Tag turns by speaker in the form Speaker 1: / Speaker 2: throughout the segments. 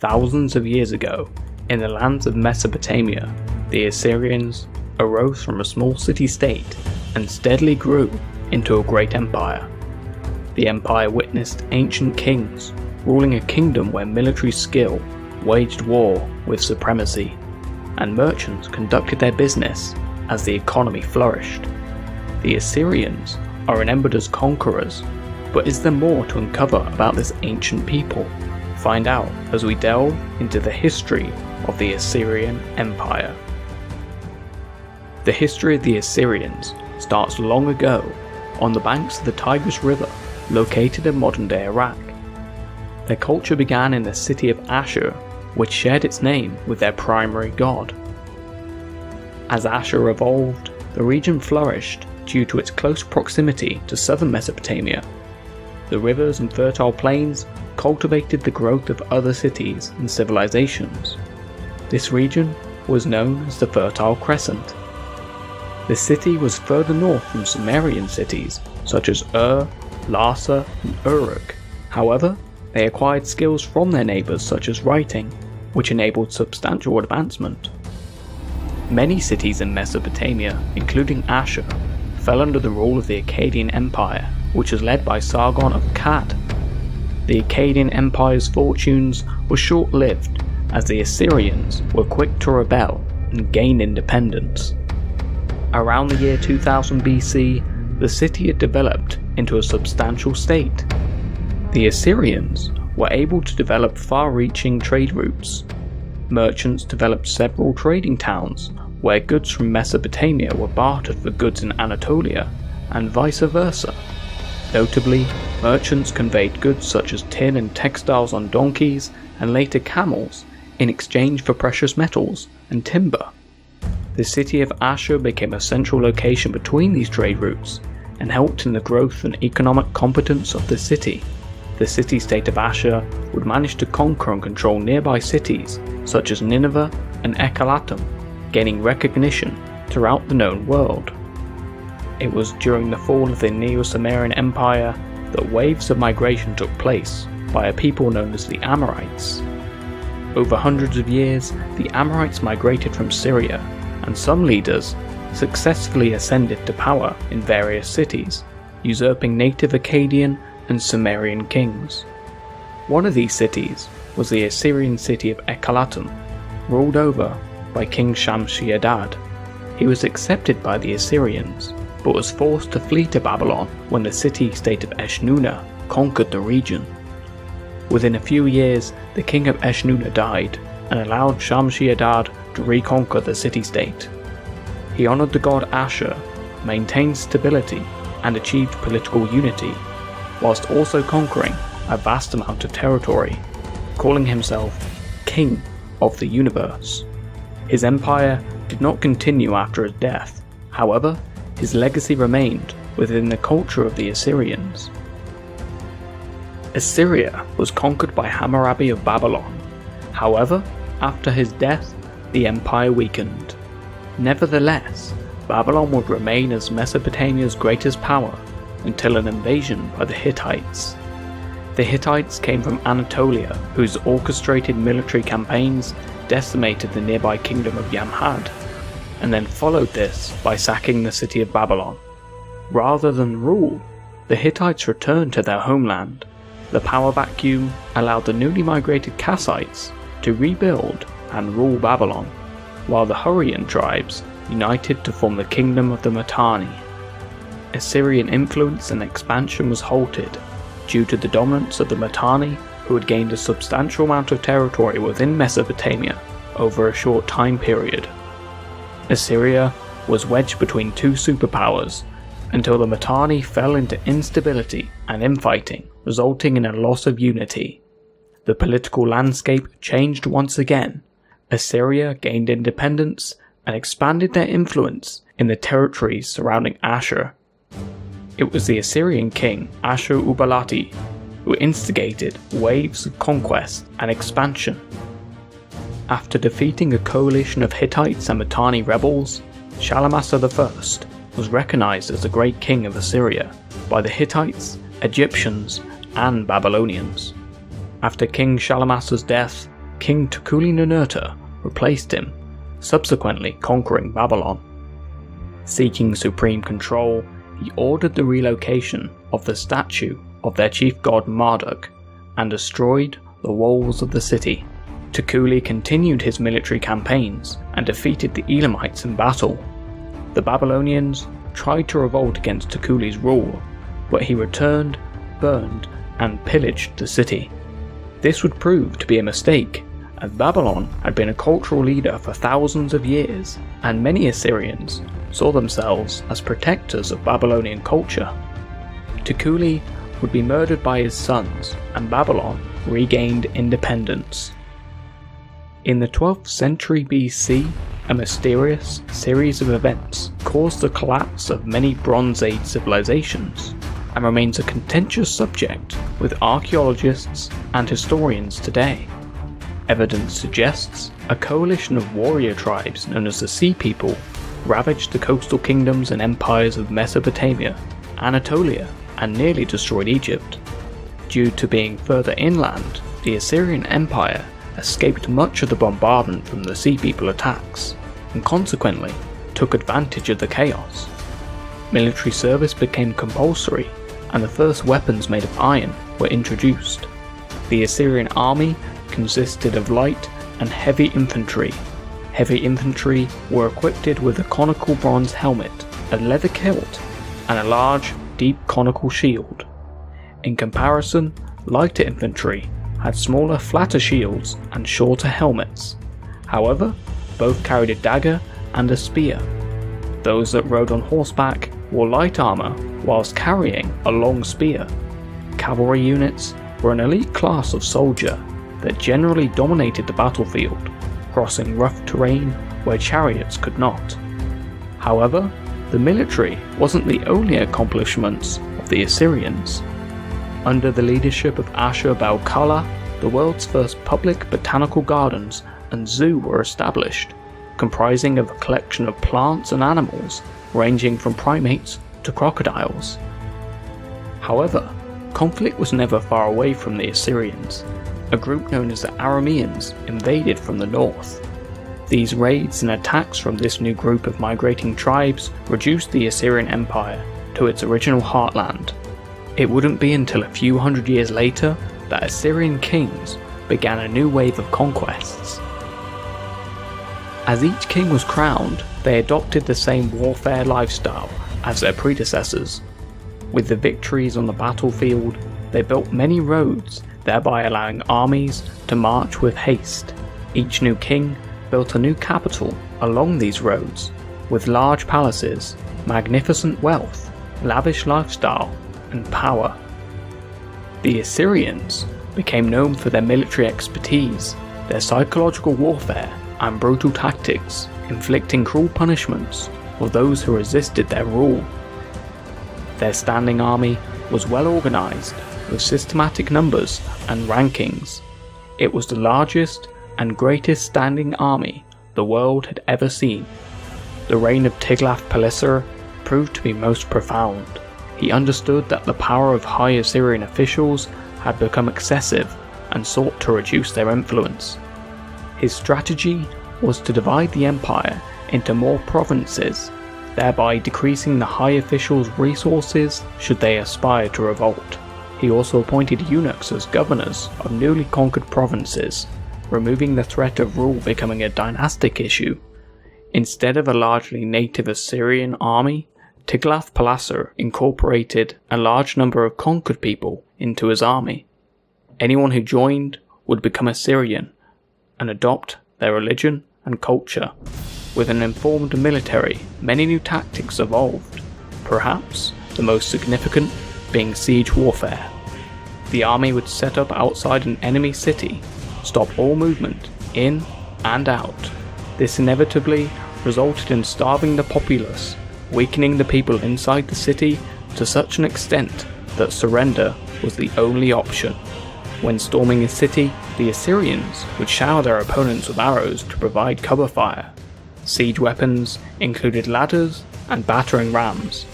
Speaker 1: Thousands of years ago, in the lands of Mesopotamia, the Assyrians arose from a small city-state and steadily grew into a great empire. The empire witnessed ancient kings ruling a kingdom where military skill waged war with supremacy, and merchants conducted their business as the economy flourished. The Assyrians are remembered as conquerors, but is there more to uncover about this ancient people? Find out as we delve into the history of the Assyrian Empire. The history of the Assyrians starts long ago on the banks of the Tigris River, located in modern-day Iraq. Their culture began in the city of Ashur, which shared its name with their primary god. As Ashur evolved, the region flourished due to its close proximity to southern Mesopotamia. The rivers and fertile plains cultivated the growth of other cities and civilizations. This region was known as the Fertile Crescent. The city was further north from Sumerian cities such as Larsa, and Uruk. However, they acquired skills from their neighbours such as writing, which enabled substantial advancement. Many cities in Mesopotamia, including Ashur, fell under the rule of the Akkadian Empire, which was led by Sargon of Akkad. The Akkadian Empire's fortunes were short-lived, as the Assyrians were quick to rebel and gain independence. Around the year 2000 BC, the city had developed into a substantial state. The Assyrians were able to develop far-reaching trade routes. Merchants developed several trading towns where goods from Mesopotamia were bartered for goods in Anatolia, and vice versa. Notably, merchants conveyed goods such as tin and textiles on donkeys and later camels in exchange for precious metals and timber. The city of Ashur became a central location between these trade routes and helped in the growth and economic competence of the city. The city-state of Ashur would manage to conquer and control nearby cities such as Nineveh and Ekalatum, gaining recognition throughout the known world. It was during the fall of the Neo-Sumerian Empire that waves of migration took place by a people known as the Amorites. Over hundreds of years, the Amorites migrated from Syria, and some leaders successfully ascended to power in various cities, usurping native Akkadian and Sumerian kings. One of these cities was the Assyrian city of Ekalatum, ruled over by King Shamshi-Adad. He was accepted by the Assyrians, but was forced to flee to Babylon when the city-state of Eshnunna conquered the region. Within a few years, the king of Eshnunna died and allowed Shamshi-Adad to reconquer the city-state. He honoured the god Ashur, maintained stability, and achieved political unity, whilst also conquering a vast amount of territory, calling himself King of the Universe. His empire did not continue after his death, however, his legacy remained within the culture of the Assyrians. Assyria was conquered by Hammurabi of Babylon. However, after his death, the empire weakened. Nevertheless, Babylon would remain as Mesopotamia's greatest power until an invasion by the Hittites. The Hittites came from Anatolia, whose orchestrated military campaigns decimated the nearby kingdom of Yamhad, and then followed this by sacking the city of Babylon. Rather than rule, the Hittites returned to their homeland. The power vacuum allowed the newly migrated Kassites to rebuild and rule Babylon, while the Hurrian tribes united to form the kingdom of the Mitanni. Assyrian influence and expansion was halted due to the dominance of the Mitanni, who had gained a substantial amount of territory within Mesopotamia over a short time period. Assyria was wedged between two superpowers until the Mitanni fell into instability and infighting, resulting in a loss of unity. The political landscape changed once again. Assyria gained independence and expanded their influence in the territories surrounding Ashur. It was the Assyrian king Ashur-ubalati who instigated waves of conquest and expansion. After defeating a coalition of Hittites and Mitanni rebels, Shalmaneser I was recognized as the great king of Assyria by the Hittites, Egyptians, and Babylonians. After King Shalmaneser's death, King Tukuli-Ninurta replaced him, subsequently conquering Babylon. Seeking supreme control, he ordered the relocation of the statue of their chief god Marduk and destroyed the walls of the city. Tukuli continued his military campaigns and defeated the Elamites in battle. The Babylonians tried to revolt against Tukuli's rule, but he returned, burned, and pillaged the city. This would prove to be a mistake, as Babylon had been a cultural leader for thousands of years, and many Assyrians saw themselves as protectors of Babylonian culture. Tukuli would be murdered by his sons, and Babylon regained independence. In the 12th century BC, a mysterious series of events caused the collapse of many Bronze Age civilizations, and remains a contentious subject with archaeologists and historians today. Evidence suggests a coalition of warrior tribes known as the Sea People ravaged the coastal kingdoms and empires of Mesopotamia, Anatolia, and nearly destroyed Egypt. Due to being further inland, the Assyrian Empire escaped much of the bombardment from the Sea People attacks, and consequently took advantage of the chaos. Military service became compulsory, and the first weapons made of iron were introduced. The Assyrian army consisted of light and heavy infantry. Heavy infantry were equipped with a conical bronze helmet, a leather kilt, and a large, deep conical shield. In comparison, lighter infantry had smaller, flatter shields and shorter helmets. However, both carried a dagger and a spear. Those that rode on horseback wore light armour whilst carrying a long spear. Cavalry units were an elite class of soldier that generally dominated the battlefield, crossing rough terrain where chariots could not. However, the military wasn't the only accomplishments of the Assyrians. Under the leadership of Ashur-bal-kala, the world's first public botanical gardens and zoo were established, comprising of a collection of plants and animals ranging from primates to crocodiles. However, conflict was never far away from the Assyrians. A group known as the Arameans invaded from the north. These raids and attacks from this new group of migrating tribes reduced the Assyrian Empire to its original heartland. It wouldn't be until a few hundred years later that Assyrian kings began a new wave of conquests. As each king was crowned, they adopted the same warfare lifestyle as their predecessors. With the victories on the battlefield, they built many roads, thereby allowing armies to march with haste. Each new king built a new capital along these roads, with large palaces, magnificent wealth, lavish lifestyle, and power. The Assyrians became known for their military expertise, their psychological warfare, and brutal tactics, inflicting cruel punishments for those who resisted their rule. Their standing army was well organised, with systematic numbers and rankings. It was the largest and greatest standing army the world had ever seen. The reign of Tiglath-Pileser proved to be most profound. He understood that the power of high Assyrian officials had become excessive and sought to reduce their influence. His strategy was to divide the empire into more provinces, thereby decreasing the high officials' resources should they aspire to revolt. He also appointed eunuchs as governors of newly conquered provinces, removing the threat of rule becoming a dynastic issue. Instead of a largely native Assyrian army, Tiglath-Pileser incorporated a large number of conquered people into his army. Anyone who joined would become Assyrian and adopt their religion and culture. With an informed military, many new tactics evolved, perhaps the most significant being siege warfare. The army would set up outside an enemy city, stop all movement in and out. This inevitably resulted in starving the populace, weakening the people inside the city to such an extent that surrender was the only option. When storming a city, the Assyrians would shower their opponents with arrows to provide cover fire. Siege weapons included ladders and battering rams.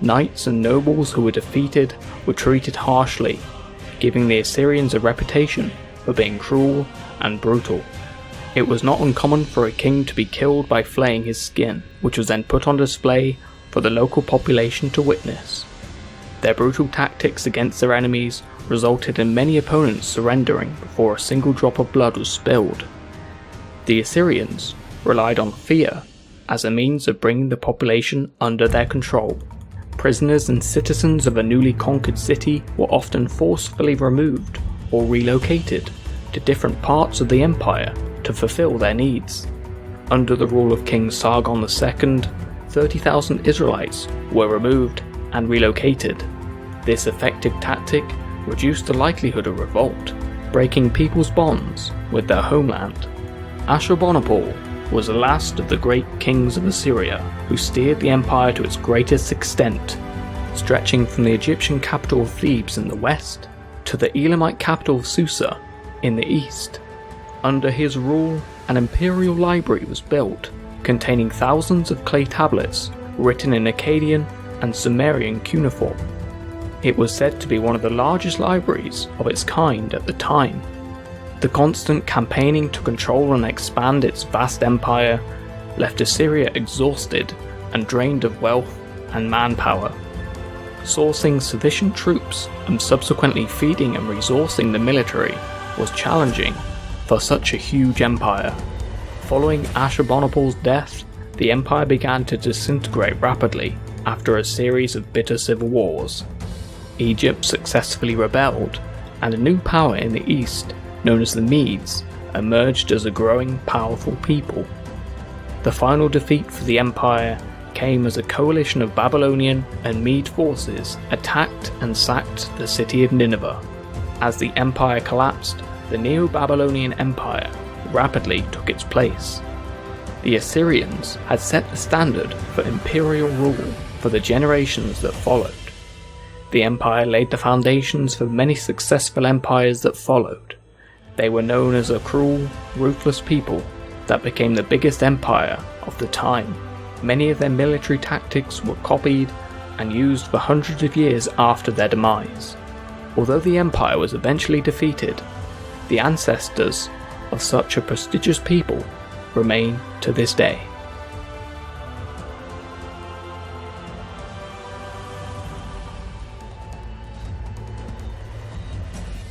Speaker 1: Knights and nobles who were defeated were treated harshly, giving the Assyrians a reputation for being cruel and brutal. It was not uncommon for a king to be killed by flaying his skin, which was then put on display for the local population to witness. Their brutal tactics against their enemies resulted in many opponents surrendering before a single drop of blood was spilled. The Assyrians relied on fear as a means of bringing the population under their control. Prisoners and citizens of a newly conquered city were often forcefully removed or relocated to different parts of the empire to fulfill their needs. Under the rule of King Sargon II, 30,000 Israelites were removed and relocated. This effective tactic reduced the likelihood of revolt, breaking people's bonds with their homeland. Ashurbanipal was the last of the great kings of Assyria who steered the empire to its greatest extent, stretching from the Egyptian capital of Thebes in the west to the Elamite capital of Susa in the east. Under his rule, an imperial library was built, containing thousands of clay tablets written in Akkadian and Sumerian cuneiform. It was said to be one of the largest libraries of its kind at the time. The constant campaigning to control and expand its vast empire left Assyria exhausted and drained of wealth and manpower. Sourcing sufficient troops and subsequently feeding and resourcing the military was challenging for such a huge empire. Following Ashurbanipal's death, the empire began to disintegrate rapidly after a series of bitter civil wars. Egypt successfully rebelled, and a new power in the east, known as the Medes, emerged as a growing, powerful people. The final defeat for the empire came as a coalition of Babylonian and Mede forces attacked and sacked the city of Nineveh. As the empire collapsed, the Neo-Babylonian Empire rapidly took its place. The Assyrians had set the standard for imperial rule for the generations that followed. The empire laid the foundations for many successful empires that followed. They were known as a cruel, ruthless people that became the biggest empire of the time. Many of their military tactics were copied and used for hundreds of years after their demise. Although the empire was eventually defeated, the ancestors of such a prestigious people remain to this day.